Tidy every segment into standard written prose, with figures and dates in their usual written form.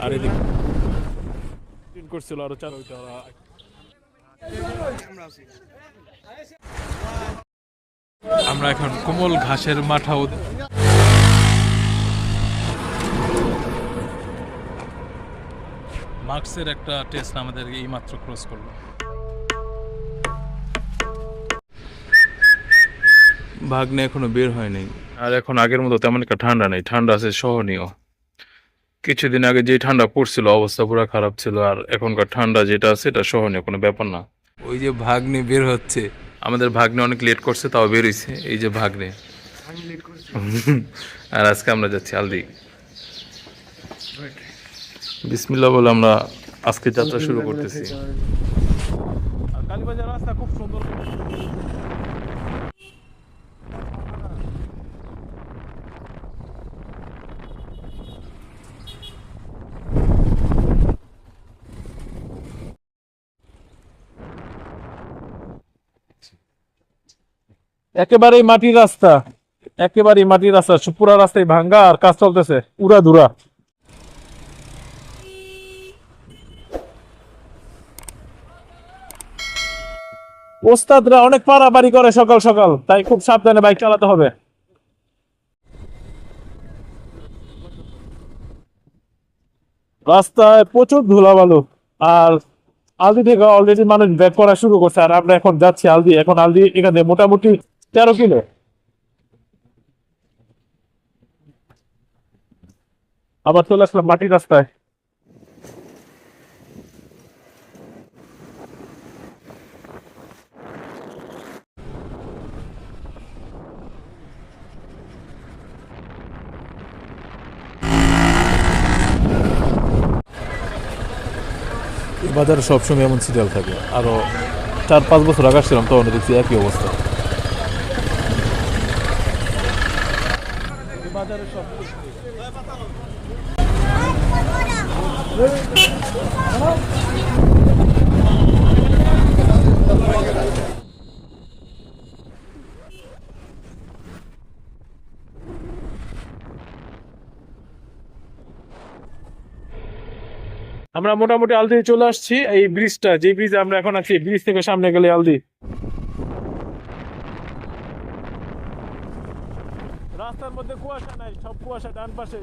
আর এদিকে করছিল আরো চার আমরা এখন কোমল ঘাসের মাঠা মার্কসের একটা টেস্ট আমাদের এই মাত্র ক্রস করলো। ভাগ্নে এখনো বের হয় নাই, আর এখন আগের মতো তেমন একটা ঠান্ডা নেই, ঠান্ডা আছে সহনীয়। কিছুদিন আগে যে ঠান্ডা পড়ছিল অবস্থা পুরো খারাপ ছিল, আর এখনকার ঠান্ডা যেটা আছে এটা সহনীয়, কোনো ব্যাপার না। ওই যে ভাগ্নে বের হচ্ছে, আমাদের ভাগ্নে অনেক লেট করছে তাও বের হইছে, এই যে ভাগ্নে। আর আজকে আমরা যাচ্ছি আলদি। বিসমিল্লাহ বলে আমরা আজকে যাত্রা শুরু করতেছি। কালীবাজার রাস্তা খুব সুন্দর। একেবারেই মাটির রাস্তা, একেবারেই মাটির রাস্তা, পুরা রাস্তায় ভাঙ্গা আর কাজ চলতেছে উড়াধুরা। ওস্তাদরা অনেক পারাপারি করে সকাল সকাল, তাই খুব সাবধানে বাইক চালাতে হবে। রাস্তায় প্রচুর ধুলাবালু, আর আলদি থেকে অলরেডি মানুষ ব্যাক করা শুরু করছে, আর আমরা এখন যাচ্ছি আলদি। এখন আলদি এখানে মোটামুটি 13 কিলো। আবার চলে আসলাম মাটির রাস্তায়। বাজারে সবসময় এমন সিরিয়াল থাকে, আরো 4-5 বছর আগে আসছিলাম তখন দেখছি একই অবস্থা। বাজারে সব আমরা মোটামুটি আলদি চলে আসছি। এই ব্রিজটা, যে ব্রিজে আমরা এখন আছি, ব্রিজ থেকে সামনে গেলে আলদি। রাস্তার মধ্যে কুয়াশা নাই, সব কুয়াশা ডান পাশে।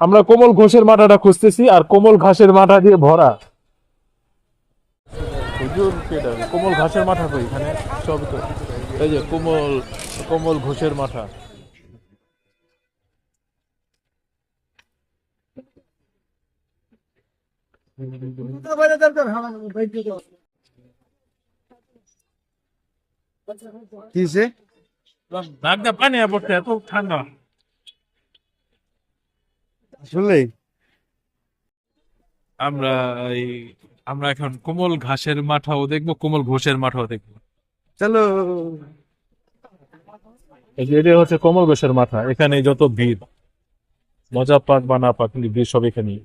আমরা কোমল ঘোষের মাথাটা খুঁজতেছি, আর কোমল ঘাসের মাথা দিয়ে ভরা। কোমল ঘাসের মাথা কই এখানে? সব তো এই যে কোমল কোমল ঘোষের মাথা। কিসে নাকটা পানি পড়ছে, এত ঠান্ডা। আসলে আমরা আমরা এখন কোমল ঘাসের মাথাও দেখবো, কোমল ঘোষের মাথাও দেখবো। চলো। এটা হচ্ছে কোমল ঘোষের মাথা। এখানে যত ভিড়, মজা পাক বা না পাক, কিন্তু ভিড় সব এখানে।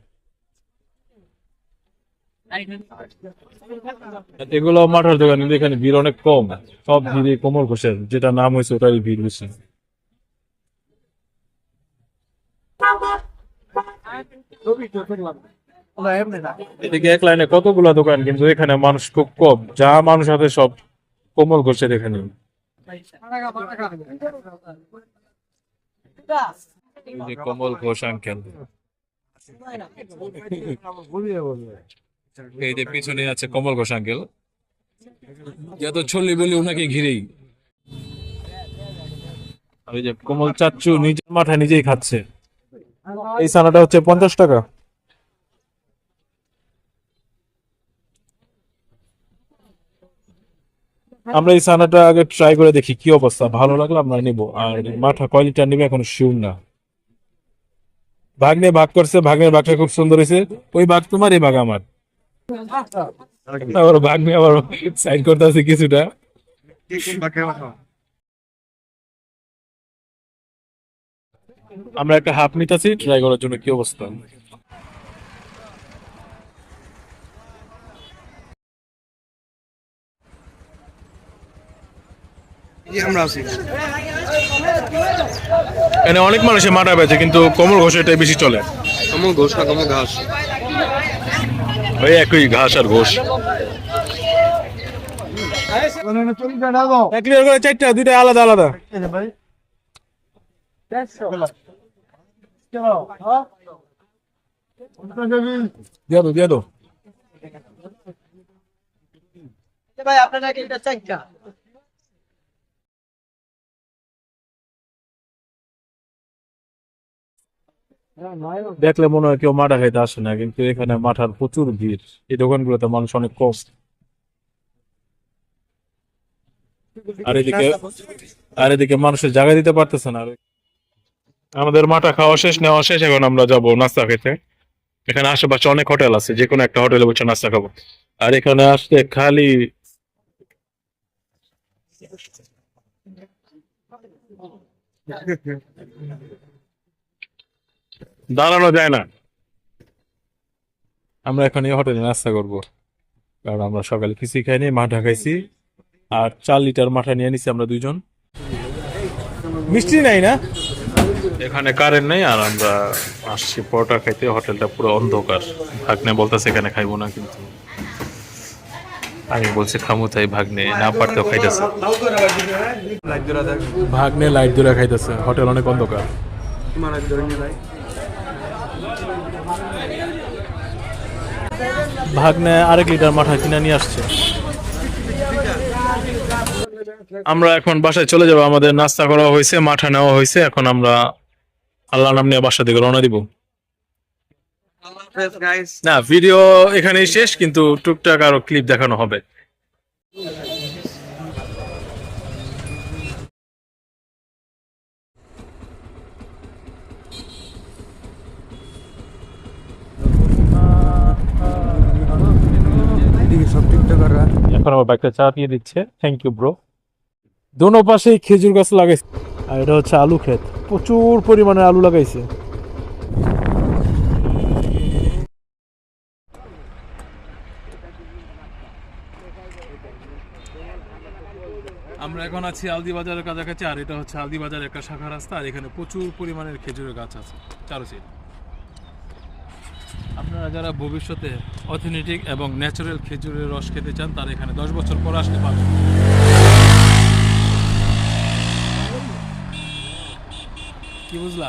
এগুলো মাথার দোকান, কিন্তু এখানে ভিড় অনেক কম। সব ভিড় কোমল ঘোষের, যেটা নাম হয়েছে ওটারই ভিড় বেশি। এদিকে এক লাইনে কতগুলো দোকান, কিন্তু এখানে মানুষ খুব কম, যা মানুষ আছে সব কোমল ঘোষের এখানে। কোমল ঘোষ আঙ্কেল, এই যে পিছনে আছে কমল ঘোষ আঙ্কেল, যত ছল্লি বলি ওনাকে ঘিরেই। ওই যে কমল চাচ্চু নিজের মাঠে নিজেই খাচ্ছে। এই ছানাটা হচ্ছে 50 টাকা। আমরা এই ছানাটা আগে ট্রাই করে দেখি কি অবস্থা, ভালো লাগলে আমরা নিবো। আর মাঠা কয় লিটার নিবে এখন শিওর না। ভাগ্নে ভাগ করছে, ভাগ্নের ভাগটা খুব সুন্দর হয়েছে। ওই ভাগ তোমার, এই ভাগ আমার। আবার ভাগ্নে আবার সাইড করতে আছে কিছুটা। আমরা একটা হাফ নিতেছি ট্রাই করার জন্য কি অবস্থা। এখানে অনেক মানুষের মাঠা বেচে, কিন্তু কোমল ঘোষ এটাই বেশি চলে। কমল ঘোষ না কমল ঘাস? ওই একই ঘাস আর ঘোষ। ক্লিয়ার করে চারটা, দুইটা আলাদা আলাদা। দিয়ে দাও। ভাই আপনারা কি এটা চাইটা? দেখলে মনে হয় কেউ মাঠা খাইতে আসে না, কিন্তু এখানে মাঠার প্রচুর ভিড়। এই দোকানগুলোতে মানুষ অনেক কম। আর এদিকে মানুষের জায়গা দিতে পারতেছে না। আমাদের মাঠা খাওয়া শেষ, নেওয়া শেষ, এখন আমরা যাবো নাস্তা খেতে। এখানে আশেপাশে অনেক হোটেল আছে, যে কোনো একটা হোটেলে বসে নাস্তা খাবো। আর এখানে আসতে খালি দাঁড়ানো যায় না। আমরা এখন এই হোটেলে নাস্তা করবো, কারণ আমরা সকালে কিছুই খাইনি, মাঠা খাইছি। আর 4 লিটার মাঠা নিয়ে নিছি আমরা দুইজন। মিষ্টি নাই না? এখানে কারেন্ট নেই, আর আমরা আসছি পরোটা খাইতে। হোটেলটা পুরো অন্ধকার। ভাগ্নে বলতেছে এখানে খাইবো না, কিন্তু আমি বলছি খামু, তাই ভাগ্নে না পারতেও খাইতেছে। ভাগ্নে লাইট ধরে খাইতেছে, হোটেল অনেক অন্ধকার। ভাগ্নে 1 লিটার মাঠা কিনে নিয়ে আসছে। আমরা এখন বাসায় চলে যাবো। আমাদের নাস্তা করা হয়েছে, মাঠা নেওয়া হয়েছে। এখন আমরা আল্লাহ নাম নিয়ে বাসা দিকে রওনা দিব। না, ভিডিও এখানেই শেষ, কিন্তু টুকটাক আরো ক্লিপ দেখানো হবে। এদিকে সব টিকটকাররা এখন আমার বাইকটা চা নিয়ে দিচ্ছে। Thank you bro. দোনো পাশেই খেজুর গাছ লাগাইছে। আর এটা হচ্ছে আলু ক্ষেত, প্রচুর পরিমাণে আলু লাগাইছে। আমরা এখন আছি আলদি বাজারের কাছাকাছি, আর এটা হচ্ছে আলদি বাজারের একটা শাখা রাস্তা। আর এখানে প্রচুর পরিমাণের খেজুরের গাছ আছে চারোসাইড। আপনারা যারা ভবিষ্যতে অথেন্টিক এবং ন্যাচারাল খেজুরের রস খেতে চান, তারা এখানে 10 বছর পর আসলে পাবেন। কি বুঝলা?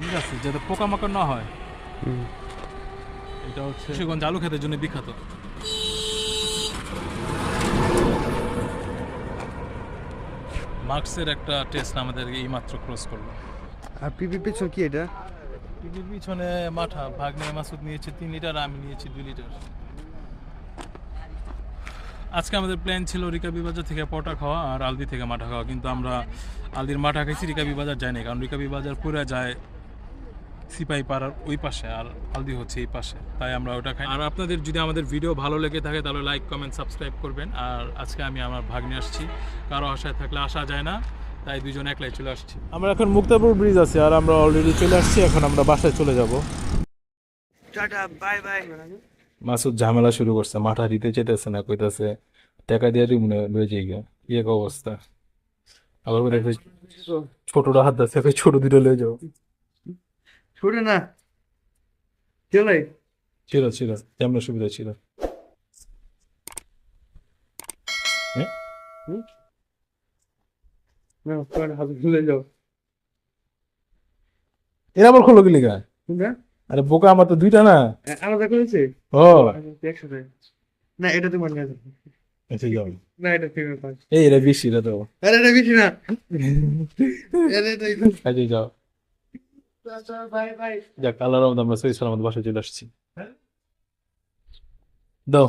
ঠিক আছে, যাতে পোকামাকড় না হয়। এটা হচ্ছে কিশোরগঞ্জ আলু খেতের জন্য বিখ্যাত। মার্কসের একটা টেস্ট আমাদের এই মাত্র ক্রস করলো। আর পিপি পিছন কি এটা? পিপির পিছনে মাঠা। ভাগ্নে মাসুদ নিয়েছে 3 লিটার, আমি নিয়েছি 2 লিটার। আজকে আমাদের প্ল্যান ছিল রিকাবি বাজার থেকে পরোটা খাওয়া আর আলদি থেকে মাঠা খাওয়া, কিন্তু আমরা আলদির মাঠা খাইছি, রিকাবি বাজার যাইনি। কারণ রিকাবি বাজার পুরা যায় সিপাহী পাড়ার ওই পাশে, আর আলদি হচ্ছে এই পাশে, তাই আমরা ওটা খাই। আর আপনাদের যদি আমাদের ভিডিও ভালো লেগে থাকে, তাহলে লাইক, কমেন্ট, সাবস্ক্রাইব করবেন। আর আজকে আমি আমার ভাগ্নে আসছি, কারো আশায় থাকলে আসা যায় না, তাই দুজন একলাই চলে আসছি। আমরা এখন মুক্তাপুর ব্রিজ আছি, আর আমরা অলরেডি চলে আসছি। এখন আমরা বাসায় চলে যাব। Tata, bye bye. মাসুদ ঝামেলা শুরু করছে, মাথা দিতে চেতেছে না, কইতাছে টাকা দিয়ে দিব না, লয়ে যাই গা। কি এক অবস্থা। আবার বলে ছোটটা হাত দিচ্ছে, ছোট দুটো লয়ে যাও। ছুটে না চলে ছিল তেমন সুবিধা ছিল। না, তোর হাত খুলে যাও। এরা আবার খোলো গেলি গা। কোনটা? আরে বোকা, আমার তো 2টা না। আলাদা করেছে? ও একসাথে। না, এটা তোমার কাছে। আচ্ছা যাও। না, এটা ফিঙ্গার পাস। এই এরা বেশি, এটা তো। আরে এটা বেশি না। আরে এটা আচ্ছা যাও। Bye bye. যাক, আল্লাহর রহমতে আমরা সহি সালামত বাসায় চলে আসছি। দাও।